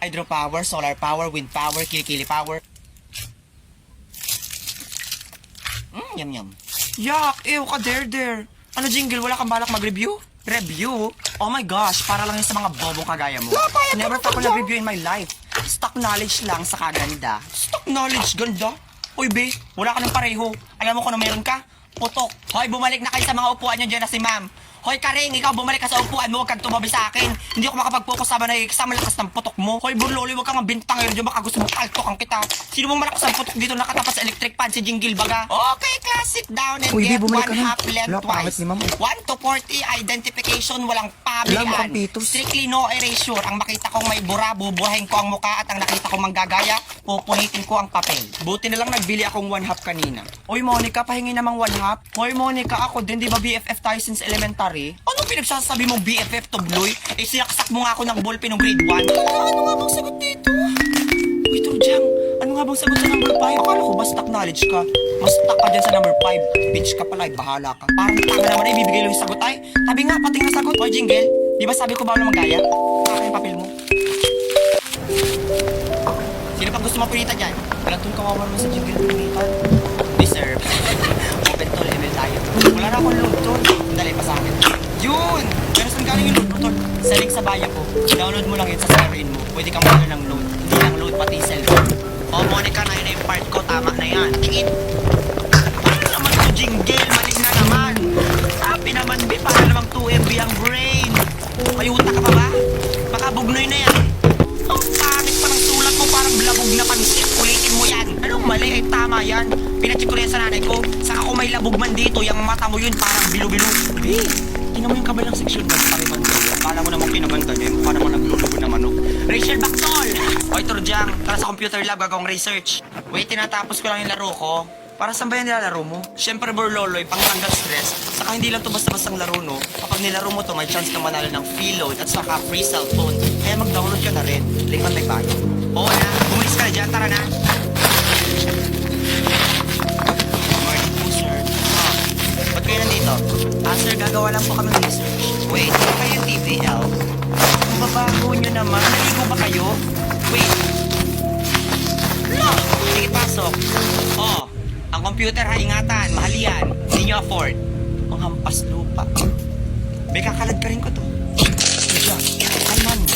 Hydropower, solar power, wind power, kilikili power. Yum yum. Yak! Ew ka, der. Ano, Jingle? Wala kang balak mag-review? Review? Oh my gosh, para lang yun sa mga bobong kagaya mo. Never pa ako nag-review in my life. Stock knowledge lang sa kaganda. Stock knowledge? Ganda? Uy, be, wala ka ng pareho. Alam mo kung ano meron ka? Putok. Hoy, bumalik na kayo sa mga upuan nyo dyan na si ma'am. Hoy, Karing, ikaw bumalik ka sa upuan mo, huwag kang tumabi sa akin. Hindi ako makapag-focus sa exam, malakas ng putok mo. Hoy, Burloli, huwag kang mabintang ngayon dyan, baka gusto mong kaltok ang kita. Sino mong malakas ang putok dito nakatapat sa electric fan, si Jingle baga? Okay, class, sit down and Uy, get bumalik one ka na. half left Wala, pangit twice. ni ma'am. 1 to 40, identification, walang Wala, pamilihan. mukhang pitos. Strictly no erasure. Ang makita kong may bura, bubuhayin ko ang muka at ang nakita kong manggagaya, pupunitin ko ang papel. Buti na lang nagbili akong 1 half kanina. Uy, Monica, pahingi namang 1 half. Hoy, Monica, ako din, di ba BFF tayo since elementary? Anong pinagsasabi mong BFF to Bloy? Eh, sinaksak mo nga ako ng ballpen ng grade 1. Ano nga bang sagot dito? Uy, Turjang, ano nga bang sagot sa number 5? Akala ko ba stock knowledge ka? Mas stuck ka dyan sa number 5. Bitch ka pala, bahala ka. Parang tanga naman ay bibigay lang yung sagot ay. Tabi nga, pati nga sagot. Hoy, Jingle, di ba sabi ko bawal na magaya? Akin yung papel mo. Sino pa gusto mapunita dyan? Walang tong kawawa naman sa Jingle punitan. Deserve. Open tol, email tayo. Wala na akong load tol. Dali pa sa akin. Yun! Pero saan galing yung load mo tol? Sa link sa bio ko. Download mo lang yun sa screen mo. Pwede kang magano ng load. Hindi lang load, pati cellphone. O, Monica, na yun yung part ko. Tama na yan. Tingin. Ano naman ito, Jingle? Malig na naman. Sabi naman, B, para namang 2MB ang brain. May utak ka pa ba? Baka bugnoy na yan. Ang pangit pa ng sulat mo, parang labog na pansit. Ulitin mo yan. Anong mali? Ay tama yan. Pinacheck ko na yan sa nanay ko. Saka kung may labog man dito, yung mata mo yun parang bilo-bilo. Eh, tingnan mo yung kabilang section ba sa pariban ko. Akala mo namang kinaganda niya. Mukha naman naglulubo na manok. Rachel Bactol! Oy, Turjang, tara sa computer lab, gagawang research. Wait, tinatapos ko lang yung laro ko. Para saan ba yan nilalaro mo? Siyempre, Burloloy, pang tanggal stress. Saka hindi lang to basta-bastang laro, no? Kapag nilaro mo to, may chance kang manalo ng free load at saka free cellphone. Kaya mag-download ka na rin. Link on my bio. Oo na, bumilis ka na dyan, tara na. Morning po, sir. Ba't kayo nandito? Sir, gagawa lang po kami ng research. Wait, ano kayo TVL? Kung babago nyo naman, naligo ba kayo? Wait. No! Sige, pasok. Oh. Ang computer ay ingatan, mahal yan. Hindi nyo afford. Ang hampas lupa. May kakalad ka rin ko to. Diyan, kalman mo.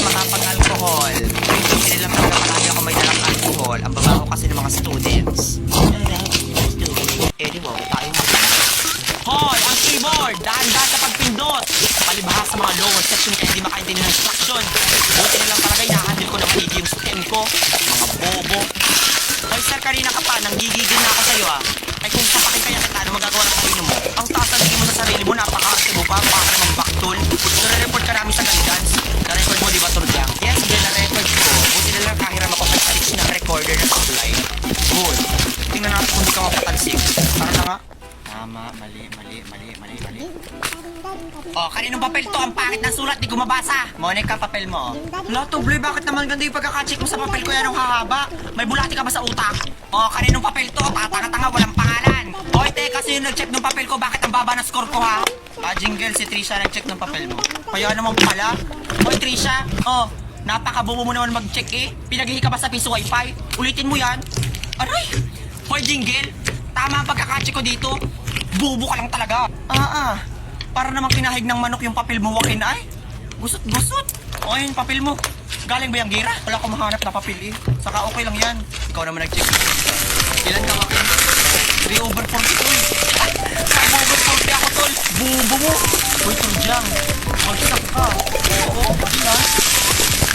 Makapag-alcohol. Hindi lang talaga palagi ako may dalang alcohol. Ang babaho kasi ng mga students. Eh, di ba? Tayo mo. Hoy! Ang keyboard! Daan-daan sa pagpindot! Palibahas sa mga lower section kaya hindi makaintindi ng instruction. Buti na lang talaga inahandle ko ng medium stem ko. Mga bobo. Hoy sir, kanina ka pa, nanggigigil na ako sa'yo ah. Ay kung sapakin kaya kita, ano magagawa ng sarili mo? Ang tatalagin mo sa sarili mo, napaka-arte mo pa, baka namang backtool. Nare-report ka namin sa guidance. Na-record mo, di ba, Turjang? Yes, din na-record ko. Buti na lang kahiram ako sa stitch na recorder na supply. Good. Tingnan natin kung di ka mapatalsik. Para na nga. Tama, mali. Oh, kaninong papel to? Ang pangit ng sulat, di ko mabasa. Monica, papel mo. Lato, Bloy, bakit naman ganda yung pagkakacheck mo sa papel ko yan ang hahaba? May bulati ka ba sa utak? Oh, kaninong papel to? Tatanga-tanga, walang pangalan. Hoy, teka, sino nag-check ng papel ko? Bakit ang baba ng score ko, ha? Jingle, si Trisha nag-check ng papel mo. Kaya naman pala. Hoy, Trisha, oh, napakabubo mo naman mag-check eh. Pinaghihi ka ba sa piso wifi? Ulitin mo yan. Aray! Hoy, Jingle, tama ang pagkakacheck ko dito. Bubo ka lang talaga. Para namang kinahig ng manok yung papel mo, wakin ay. Gusot. O ayun, papel mo. Galing ba yung gira? Wala akong mahanap na papel eh. Saka okay lang yan. Ikaw naman nag-check. Ilan ka wakin? 3 over 40 tol. 5 over 40 ako tol. Bubo mo. Uy, Turjang. Magsak ka. Oo, na.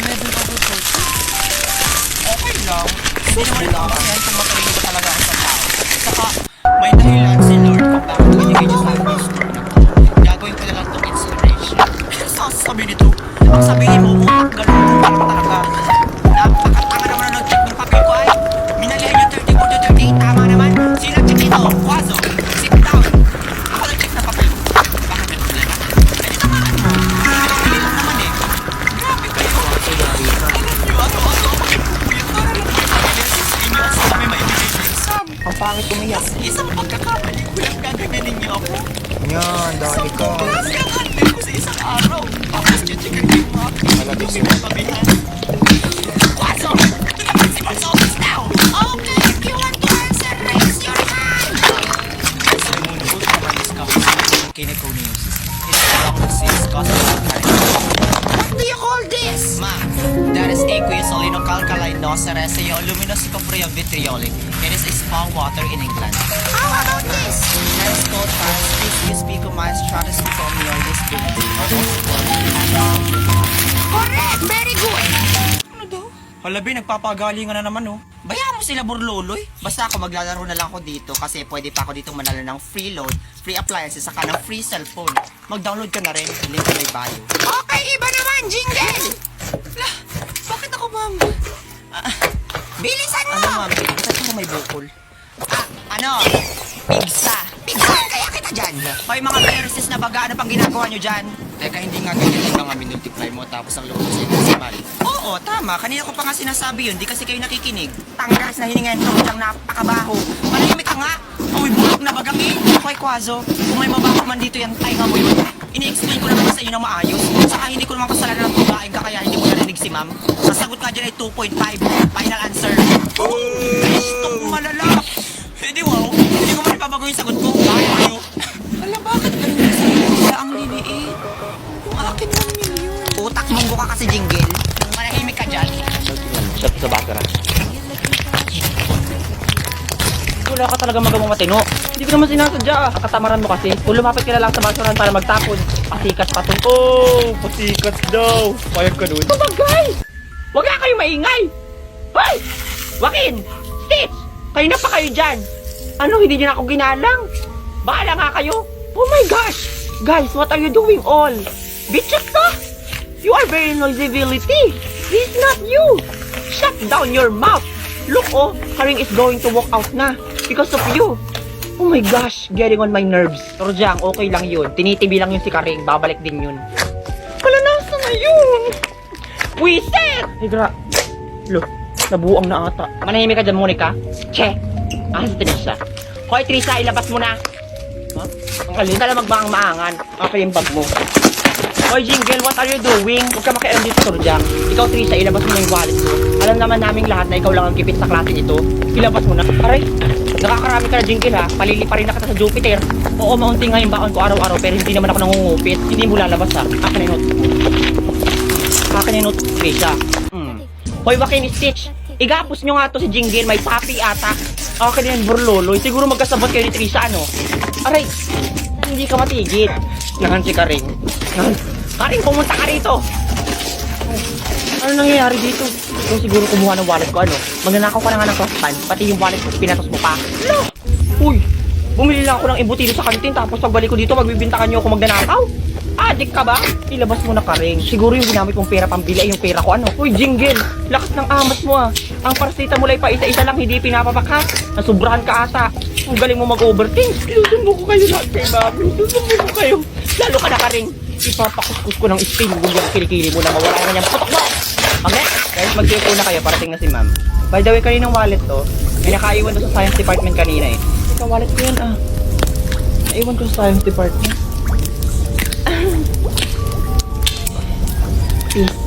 11 over 40. Okay lang. Hindi naman ito yan kung matalino ba talaga ako sa tao. Saka, may dahilan si Lord kung bakit binigay niya sa akin yung story na to. Gagawin ko na lang itong inspiration. Sasabi nito, ang sabihin mo, utak ganun pa lang talaga. Napakatanga naman na nag-check ng papel ko ay. Minalihan yung 34 to 38, tama naman. Sino nag-check dito? Kwazo, sit down. Ako nag-check ng papel ko. Bakit may problema? Pwede tamaan mo. Pinapili lang naman eh. Grabe kayo. Alam nyo, ano, puyat para lang kayo pabilis. Inyo sa kami maibigay sa exam. Ang pangit umiyak. Isang pagkakamali ko lang gaganin niyo ako. Yan, dali ka. Plus yung handle ko sa isang araw. Tapos check-check yung mga Ito si Matabihan. What's up? Ito na principal's office now. Okay, if you want to answer, raise your hand. Answer mo na good naman is kapag kiniko news. What do you call this? Ma'am, that is aqueous solenoalkaline nocereseo luminosicopria vitriolic. It is a spa water in England. How about this? That is called Paraspecies Picomyes stratospicomioides binti. Correct! Very good! Ano daw? Halabi, nagpapagalingan na naman oh. Bayaan mo sila burluloy. Basta ako maglalaro na lang ako dito kasi pwede pa ako dito manalo ng free load, free appliances, saka ng free cellphone. Mag-download ka na rin. Link na may bio. Okay, iba naman, jingle! Lah, bakit ako, ma'am? Bilisan mo! Ano, ma'am? Bakit ako may bukol? Pigsa. Pigsahan kaya kita dyan. May mga viruses na baga, ano pang ginagawa nyo dyan? Teka, hindi nga ganyan yung mga minultiply mo tapos ang loob sa decimal. Oo, tama. Kanina ko pa nga sinasabi yun. Di kasi kayo nakikinig. Tanggas na hiningan to. Siyang napakabaho. Manahimik ka nga. Amoy bulok na bagang eh. Ako'y kwazo. Kung may mabaho man dito yan, tayo nga mo yun. Ini-explain ko naman sa iyo ng maayos. Saka hindi ko naman kasalanan ng tubain ka kaya hindi mo narinig si ma'am. Sasagot nga dyan ay 2.5. Final answer. Stop malala. Hindi wow. Hindi ko man ipabago yung sagot ko. Bakit kayo? Alam, bakit ganun sa iyo? Kaya ang liliit. Kung akin lang yun. Utak monggo ka kasi jingle. Manahimik ka dyan. Sa basura. Wala ka talaga magawang matino. Hindi ko naman sinasadya. Ang katamaran mo kasi. Kung lumapit ka na lang sa basuran para magtapon. Pasikat pa to. Oh, pasikat daw. Payag ka dun. Tumagay! Huwag nga kayo maingay! Hoy! Joaquin! Stitch! Kayo na pa kayo dyan. Ano, hindi nyo na ako ginalang? Bahala nga kayo. Oh my gosh! Guys, what are you doing all? Bitches na! You are very noisibility. This is not you. Shut down your mouth. Look, oh, Karing is going to walk out na because of you. Oh my gosh, getting on my nerves. Pero Jang, okay lang yun. Tinitibi lang yun si Karing. Babalik din yun. Wala, nasa na yun? Pwisit! Higra. Look, nabuang na ata. Manahimik ka dyan, Monica. Che! Ah, si Trisha. Hoy, Trisha, ilabas mo na. Huh? Ang kalin, tala magbangang maangan. Okay yung bag mo. Hoy, Jingle, what are you doing? Huwag ka makialam dito, Sir Jang. Ikaw, Trisha, ilabas mo na yung wallet mo. Alam naman naming lahat na ikaw lang ang kipit sa klase nito. Ilabas mo na. Aray, nakakarami ka na, Jingle, ha? Palili pa rin na kita sa Jupiter. Oo, maunti nga yung baon ko araw-araw, pero hindi naman ako nangungupit. Hindi mo lalabas, ha? Akin na yung note. Akin na yung note, Trisha. Hoy, Joaquin, Stitch. Igapos nyo nga to si Jingle, may sapi ata. Akin na yung burloloy. Siguro magkasabot kayo ni Trisha, ano? Aray, hindi ka matigit. Nahan si Karing. Karing, pumunta ka rito. Ano nangyayari dito? Ikaw siguro kumuha ng wallet ko, ano? Magnanakaw ka na nga ng crossband, pati yung wallet ko, pinatos mo pa. Lo! Uy! Bumili lang ako ng embutido sa kantin, tapos pagbalik ko dito, magbibintakan nyo ako magnanakaw? Adik ka ba? Ilabas mo na, Karing. Siguro yung ginamit mong pera pambili ay yung pera ko, ano? Uy, Jingle! Lakas ng amas mo, ah. Ang paracetamol ay pa isa-isa lang, hindi pinapapak, ha? Nasubrahan ka ata. Ang galing mo mag-overthink. Susumo ko kayo lahat kay Mami. Susumo ko kayo. Lalo ka na, Karing. Ipapakuskus ko ng spin yung kilikili mo na mawala ka niyang putok mo. Mamaya, guys, mag-check na kayo, parating na si ma'am. By the way, kaninang wallet to, may nakaiwan to sa science department kanina eh. Ika, wallet ko yan ah. Naiwan ko sa science department. Peace.